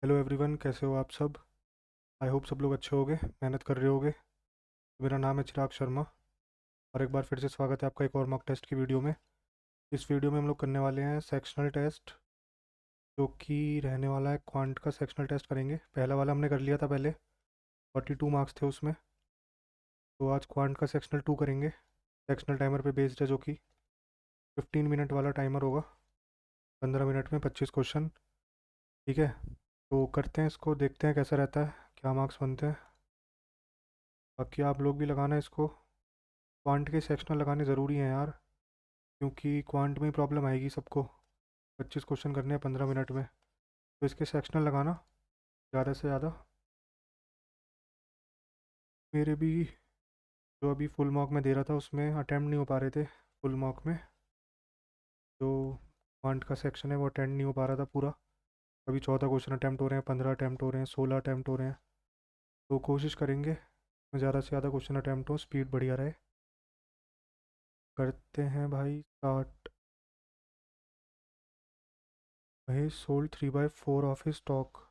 Hello everyone, कैसे हो आप सब। आई होप सब लोग अच्छे होगे, मेहनत कर रहे होगे। मेरा नाम है चिराग शर्मा और एक बार फिर से स्वागत है आपका एक और मॉक टेस्ट की वीडियो में। इस वीडियो में हम लोग करने वाले हैं सेक्शनल टेस्ट, जो कि रहने वाला है क्वांट का सेक्शनल टेस्ट करेंगे। पहला वाला हमने कर लिया था पहले, 42 मार्क्स थे उसमें। तो आज क्वांट का सेक्शनल 2 करेंगे। सेक्शनल टाइमर पे बेस्ड है, जो कि 15 मिनट वाला टाइमर होगा। 15 मिनट में 25 क्वेश्चन। ठीक है, तो करते हैं इसको, देखते हैं कैसा रहता है, क्या मार्क्स बनते हैं। बाकी आप लोग भी लगाना इसको। क्वांट के सेक्शनल लगाने ज़रूरी हैं यार, क्योंकि क्वांट में ही प्रॉब्लम आएगी सबको। 25 क्वेश्चन करने हैं 15 मिनट में, तो इसके सेक्शनल लगाना ज़्यादा से ज़्यादा। मेरे भी जो अभी फुल मॉक में दे रहा था उसमें अटैम्प्ट नहीं हो पा रहे थे। फुल मॉक में जो क्वांट का सेक्शन है वो अटेंड नहीं हो पा रहा था पूरा। अभी 14 क्वेश्चन अटैम्प्ट हो रहे हैं, 15 अटैम्प्ट हो रहे हैं, 16 अटैम्प्ट हो रहे हैं। तो कोशिश करेंगे ज़्यादा से ज़्यादा क्वेश्चन अटैम्प्ट हो, स्पीड बढ़िया रहे। करते हैं भाई start. Mahesh sold 3/4 of his stock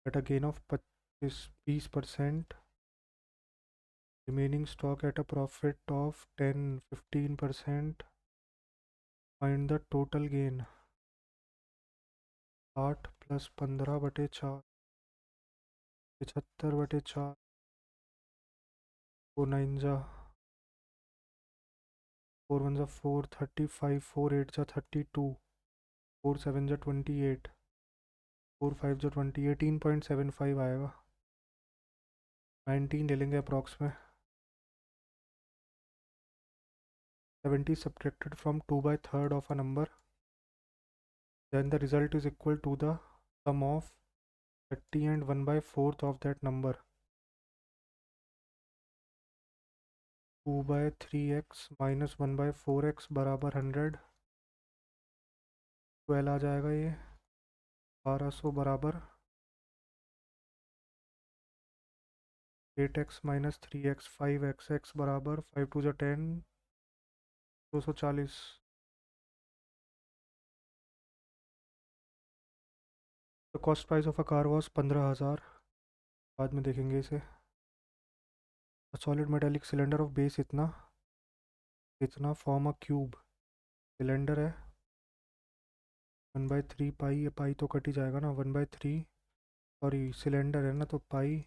at a gain of 20%. Remaining stock at a profit of 10-15%. Find the total gain. 8 + 15/4, 75/4, 4 9 जा 4 1 जा 4, 35, 4 8 जा 32, 4 7 जा 28, 4 5 जा 20, 18.75 आएगा। 19 ले लेंगे अप्रॉक्स में। 70 subtracted from 2/3 of a number, then the result is equal to the sum of 30 and 1/4 of that number. 2/3x minus 1/4x बराबर 100। 12 आ जाएगा ये। 1200 बराबर 8x minus 3x 5x, x बराबर 5 2 जा 10, 240। The cost price of a car was 15,000। बाद में देखेंगे इसे। Solid metallic cylinder of base इतना इतना फॉर्म अ क्यूब। सिलेंडर है 1/3 पाई, ये पाई तो कट ही जाएगा ना। 1/3, सॉरी सिलेंडर है ना, तो पाई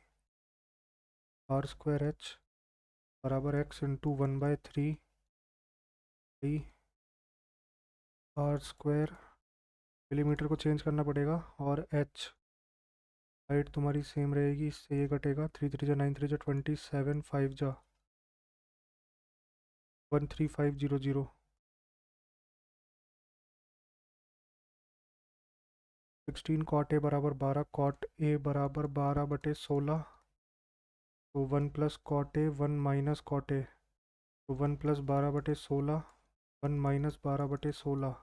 r² h बराबर x इंटू 1/3 पाई r²। मिलीमीटर को चेंज करना पड़ेगा। और h हाइट तुम्हारी सेम रहेगी, इससे ये कटेगा। 3 3 जा 9 3 जा 27, 5 जा 13500। 16 कॉट ए बराबर 12, कॉट ए बराबर 12/16। तो 1 plus cot A 1 minus cot A, तो 1 प्लस 12/16, 1 माइनस 12/16,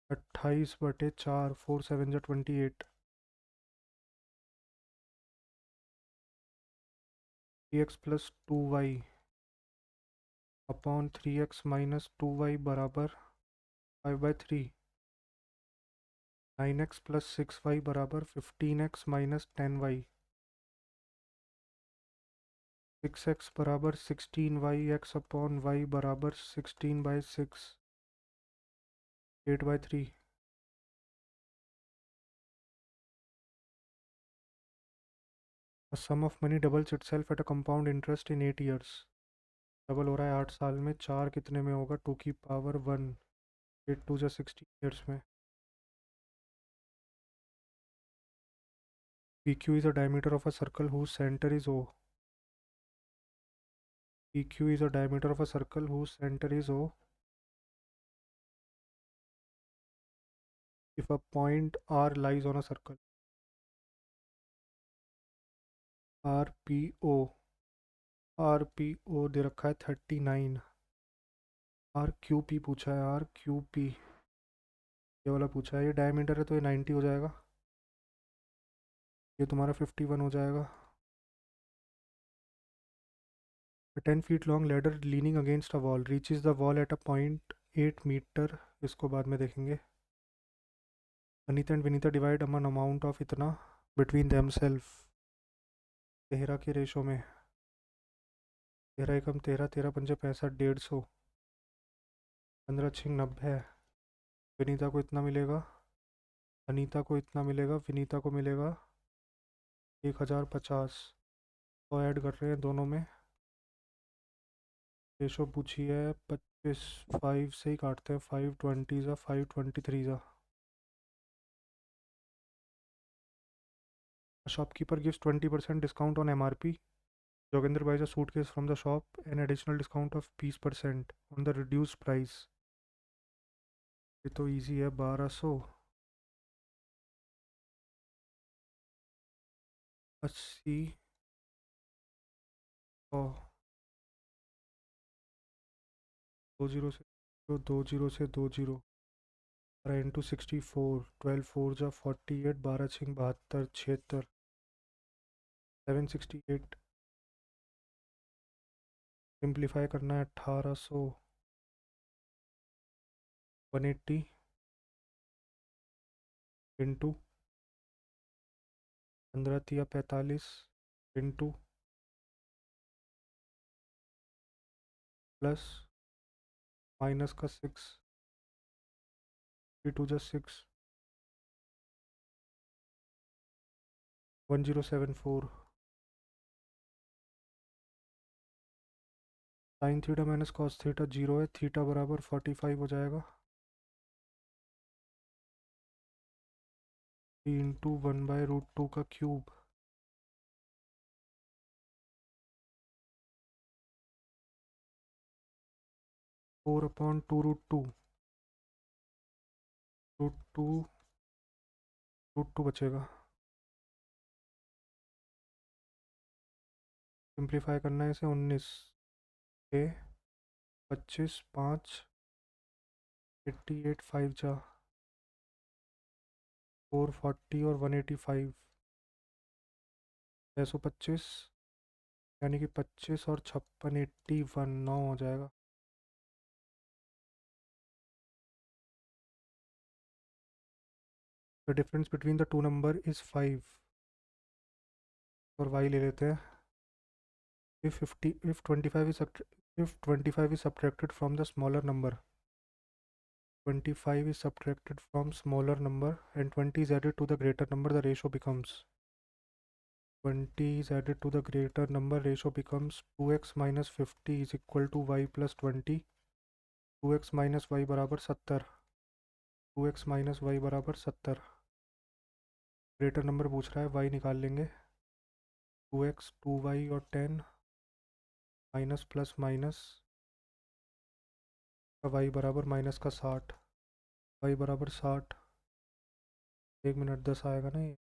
28/4, 4 7 जा 28। 3x plus 2y upon 3x minus 2y बराबर 5/3। 9x प्लस 6y बराबर 15x माइनस 10y। 6x बराबर 16y, x अपॉन y बराबर 16/6, 8/3। A sum of money doubles itself at a compound interest in 8 years. Double हो रहा है 8 साल में। 4 कितने में होगा? 2 की पावर 1। 8 2 जा 16 ईयर्स में। PQ is a diameter of a circle whose center is O. PQ is a diameter of a circle whose center is O. If a point R lies on a circle. RPO, RPO दे रखा है 39। RQP पूछा है, RQP ये वाला पूछा है। ये diameter है तो ये 90 हो जाएगा, ये तुम्हारा 51 हो जाएगा। A 10 feet long ladder leaning against a wall reaches the wall at a point 8 meter। इसको बाद में देखेंगे। Anita and Vinita divide Aman amount of इतना बिटवीन देम सेल्फ। तेरह के रेशो में, 13 एकम 13, 13 पंजे 65, 150, 15 छिंग 90। विनीता को इतना मिलेगा, अनीता को इतना मिलेगा, विनीता को मिलेगा 1050। तो ऐड कर रहे हैं दोनों में। रेशो पूछी है 25, 5 से ही काटते हैं। 520 ज़ा 523 ज़ा। Shopkeeper gives 20% discount on MRP. Jogendra buys a suitcase from the shop, an additional discount of 20% on the reduced price. ये तो इजी है। 1280, 100, 20 से 20 इंटू 64, 12 4 जा 48, 12 6 72, 76, 768। सिंप्लीफाई करना है। 1800, 180 इंटू 15 या 45 इंटू प्लस माइनस का 6, 2 जा 6, 1074। Sine theta minus cos theta 0 है। थीटा बराबर 45 हो जाएगा। 3 × 1/√2 का क्यूब। 4/2√2। √2 √2 बचेगा। सिंप्लीफाई करना है इसे। 19 6 25 5 88 5 जा 440 और 185, 625, यानी कि 25 और 56 81 9 हो जाएगा। The difference between the two number is 5। और वाई ले लेते हैं। if 25 is subtracted from the smaller number, 25 is subtracted from smaller number and 20 is added to the greater number, the ratio becomes 20 is added to the greater number, ratio becomes 2x minus 50 is equal to y plus 20। 2x minus y बराबर 70, 2x minus y बराबर 70। Greater number पूछ रहा है, y निकाल लेंगे। 2x 2y और 10 minus plus minus का y बराबर माइनस का 60, y बराबर 60। 1 मिनट, 10 आएगा ना ये?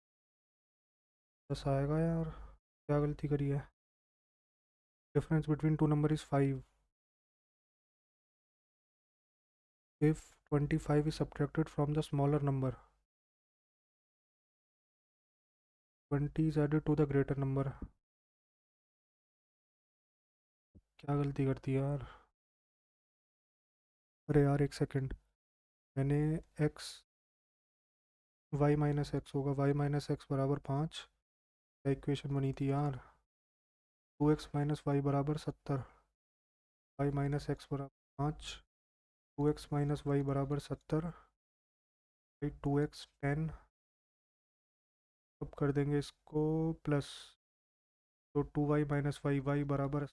10 आएगा यार, क्या गलती करी है? Difference between two number is 5। If 25 is subtracted from the smaller number, 20 is added to the greater number। क्या गलती करती है यार? अरे यार एक सेकंड, मैंने x y माइनस एक्स होगा, y माइनस एक्स बराबर 5 इक्वेशन बनी थी यार। 2x माइनस वाई बराबर 70, y माइनस एक्स बराबर 5, 2x माइनस वाई बराबर 70, 2x 10। अब कर देंगे इसको प्लस, तो 2y माइनस वाई, वाई बराबर,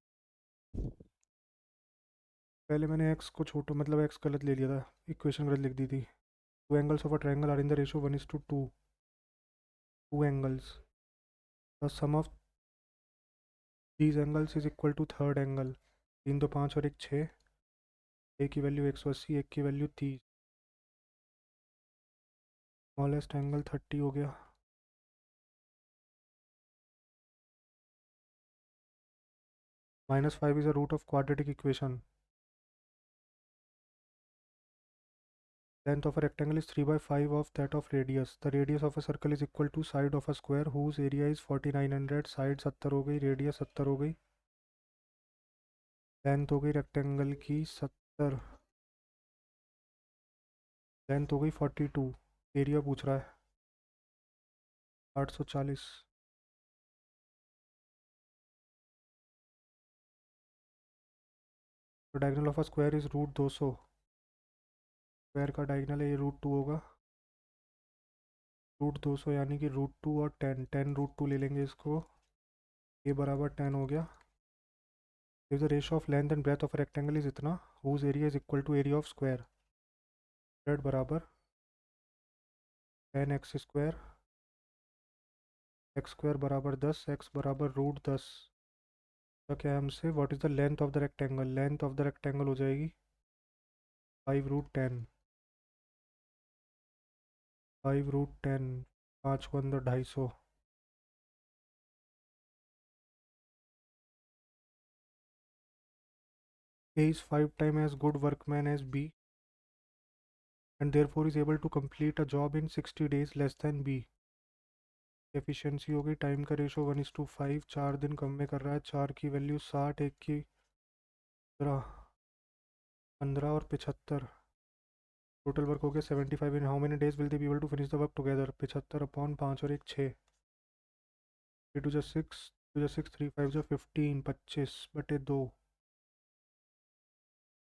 पहले मैंने x को छोटा मतलब x गलत ले लिया था, इक्वेशन गलत लिख दी थी। Two angles of a triangle are in the ratio 1:2। Two angles, the sum of these angles is equal to third angle. 3 2 5 और 1 6, एक की वैल्यू 180, एक की वैल्यू 30। स्मॉलेस्ट एंगल 30 हो गया। -5 is a root of quadratic equation. Length of a rectangle is 3/5 of that of radius. The radius of a circle is equal to side of a square whose area is 4900। Side 70 हो गई, radius 70 हो गई, length हो गई rectangle की 70, length हो गई 42। Area पूछ रहा है 840। तो diagonal of a square is √200। Square का डायगोनल है ये √2 होगा। √200 यानी कि √2 और 10 √2 ले लेंगे इसको। ये बराबर 10 हो गया। If the ratio of length and breadth of rectangle is इतना, whose area is equal to area of square. Breadth बराबर 10x²। x² बराबर 10, x बराबर √10। तो क्या है हमसे, what is the length of the rectangle. Length of the rectangle हो जाएगी 5√10। 5√10, 5 को अंदर 250। A is 5 times as good workman as B and therefore is able to complete a job in 60 days less than B। Efficiency हो गई, time का ratio 1:5, 4 दिन कम में कर रहा है, 4 की वैल्यू 60, 1 की 15, 15 और 75। टोटल वर्क हो गया 75। In how many days will they be able to finish the work together. 75/5 और 1 6। 3 2 6, 2 6, 3 5 15, 25/2,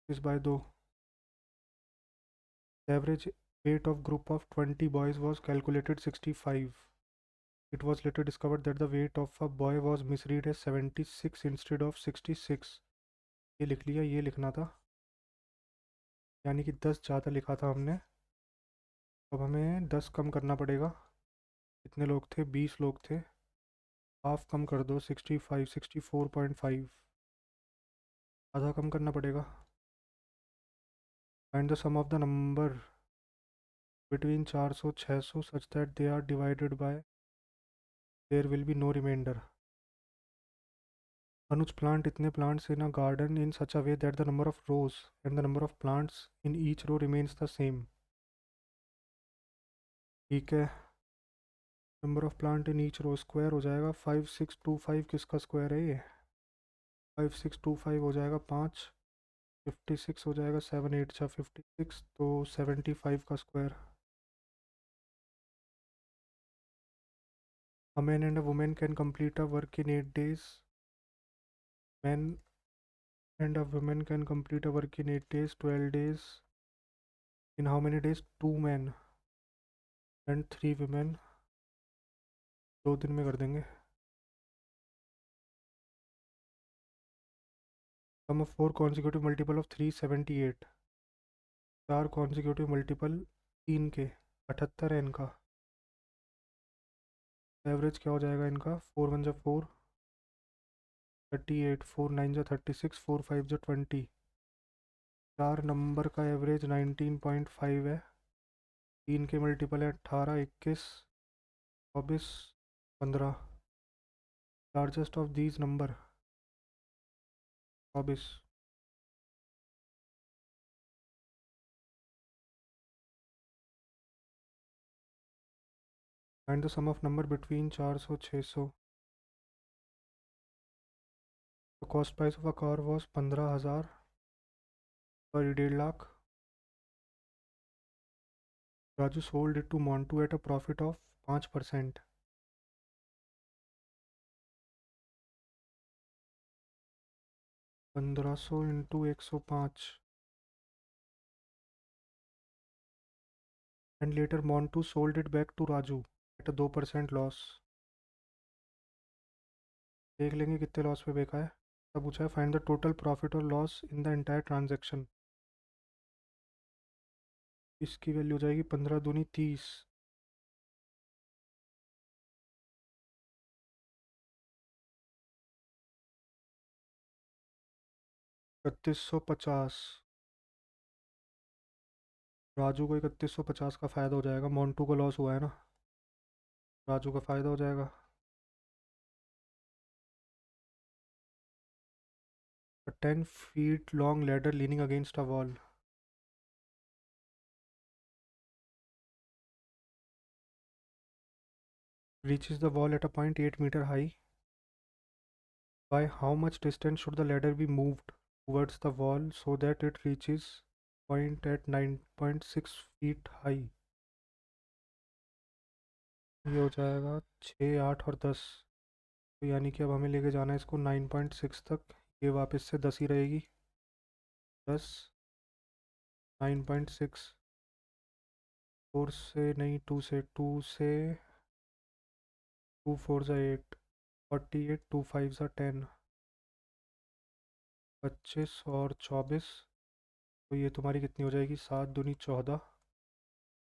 25/2। Average weight of group of 20 boys was calculated 65। It was later discovered that the weight of a boy was misread as 76 instead of 66। ये लिख लिया, ये लिखना था, यानी कि 10 ज़्यादा लिखा था हमने। अब हमें 10 कम करना पड़ेगा। कितने लोग थे, 20 लोग थे। हाफ कम कर दो, 65, 64.5। आधा कम करना पड़ेगा। Find the sum of the number between 400 600 such that they are divided by there will be no remainder. Anuj plant इतने plants in a garden in such a way that the number of rows and the number of plants in each row remains the same। ठीक है, number of plant in each row square हो जाएगा 5625। किसका square है ये, 5625 हो जाएगा 5। 56 हो जाएगा 7 8 छः 56, तो 75 का square. A man and a woman can complete a work in 8 days। Man and a woman can complete a work in 8 days, 12 days। In how many days, 2 men and 3 women। 2 दिन में कर देंगे। Sum of 4 consecutive multiple of 378। 4 consecutive multiple 3 के 78 है इनका। Average क्या हो जाएगा इनका, 4 1 जा 4, 38, 4 9 जा 36, 4 5 जा 20। 4 नंबर का एवरेज 19.5 है। 3 के मल्टीपल है 18, 21, 24, 15। Largest of these number 24। Find the sum of number between 400 600। The cost price of a car was 15,000 और 1.5 lakh. Raju sold it to Montu at a profit of 5%। 1500 into 105। And later Montu sold it back to Raju at a 2% loss. देख लेंगे कितने loss पे बेचा है। तब पूछा है फाइंड द टोटल प्रॉफिट और loss in the entire transaction. इसकी वैल्यू हो जाएगी 15 दूनी 30। 3150। राजू को 3150 का फ़ायदा हो जाएगा, मोन्टू को लॉस हुआ है ना, राजू का फ़ायदा हो जाएगा। A 10 feet long ladder leaning against a wall reaches the wall at a point 8 meter high। By how much distance should the ladder be moved towards the wall so that it reaches point at 9.6 feet high। ये हो जाएगा 6, 8 और 10। तो यानी कि अब हमें लेके जाना है इसको 9.6 तक। ये वापस से 10 ही रहेगी। 10, 9.6, 4 से नहीं, 2 से 2 4 8, 48, 2 5 10, 25 और 24। तो ये तुम्हारी कितनी हो जाएगी, 7 दूनी 14,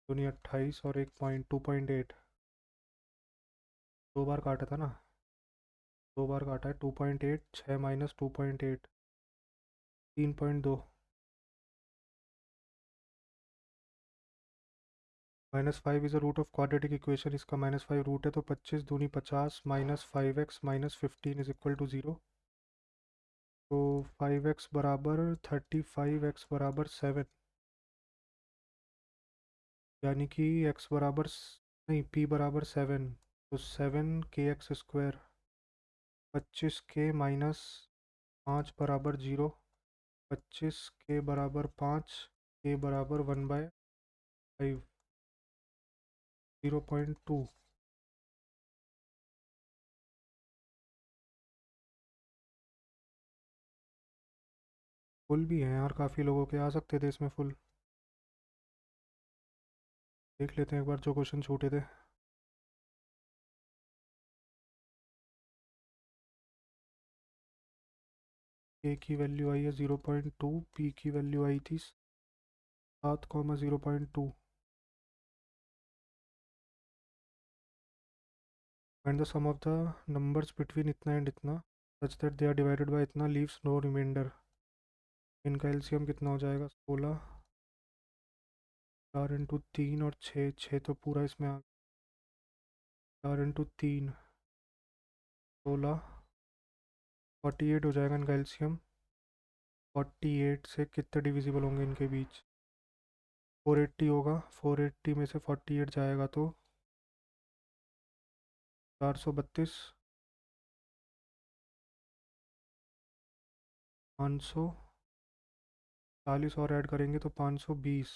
दूनी 28 और 1.2.8। 2 बार काटा था ना, 2 बार काटा है। 2.8, 6 - 2.8, 3.2। -5 is a root of quadratic equation. इसका -5 रूट है, तो 25 दूनी 50 -5x - 15 इज इक्वल टू 0। तो 5x बराबर 35, x बराबर 7, यानी कि x बराबर नहीं, p बराबर 7। तो 7 kx²। 25 k - 5 बराबर 0। 25 k बराबर 5, k बराबर 1/5, 0.2। फुल भी हैं यार, काफ़ी लोगों के आ सकते थे इसमें फुल। देख लेते हैं एक बार जो क्वेश्चन छूटे थे। ए की वैल्यू आई है 0.2, पी की वैल्यू आई थी 7, 0.2। Find the sum of the numbers between इतना एंड इतना such that they are divided by इतना लीव्स नो रिमाइंडर। इनका एलसीएम कितना हो जाएगा, 16। 4 × 3 और 6, 6 तो पूरा इसमें आ। 4 × 3, 16, 48 हो जाएगा इनका एलसीएम। 48 से कितने डिविजिबल होंगे इनके बीच, 480 होगा। 480 में से 48 जाएगा तो 432। 540 और ऐड करेंगे तो 520।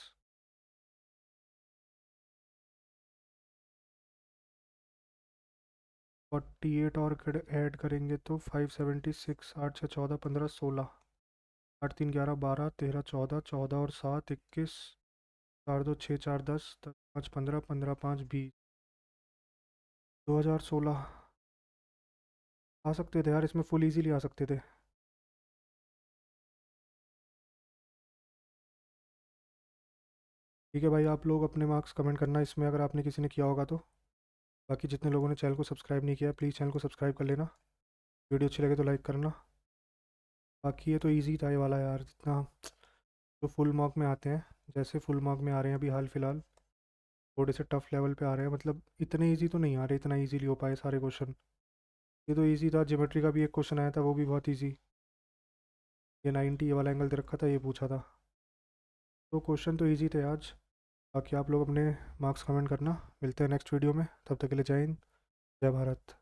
48 और ऐड करेंगे तो 576। 8 × 6 = 14, 15, 16। 8 × 3 = 11, 12, 13, 14, 14 और 7 = 21, 4 2 6 4 10, 10 5 15, 15 5 20। 2016 आ सकते थे यार, इसमें फुल इजीली आ सकते थे। ठीक है भाई, आप लोग अपने मार्क्स कमेंट करना इसमें अगर आपने किसी ने किया होगा तो। बाकी जितने लोगों ने चैनल को सब्सक्राइब नहीं किया, प्लीज़ चैनल को सब्सक्राइब कर लेना। वीडियो अच्छी लगे तो लाइक करना। बाकी ये तो इजी था ये वाला यार, जितना जो फुल मार्क में आते हैं, जैसे फुल मार्क में आ रहे हैं अभी हाल फिलहाल, थोड़े से टफ लेवल पे आ रहे हैं। मतलब इतने इजी तो नहीं आ रहे, इतना इजीली हो पाए सारे क्वेश्चन। ये तो इजी था। ज्योमेट्री का भी एक क्वेश्चन आया था, वो भी बहुत इजी। ये 90 ये वाला एंगल दे रखा था, ये पूछा था। तो क्वेश्चन तो इजी थे आज। बाकी आप लोग अपने मार्क्स कमेंट करना। मिलते हैं नेक्स्ट वीडियो में, तब तक के लिए जय हिंद, जय भारत।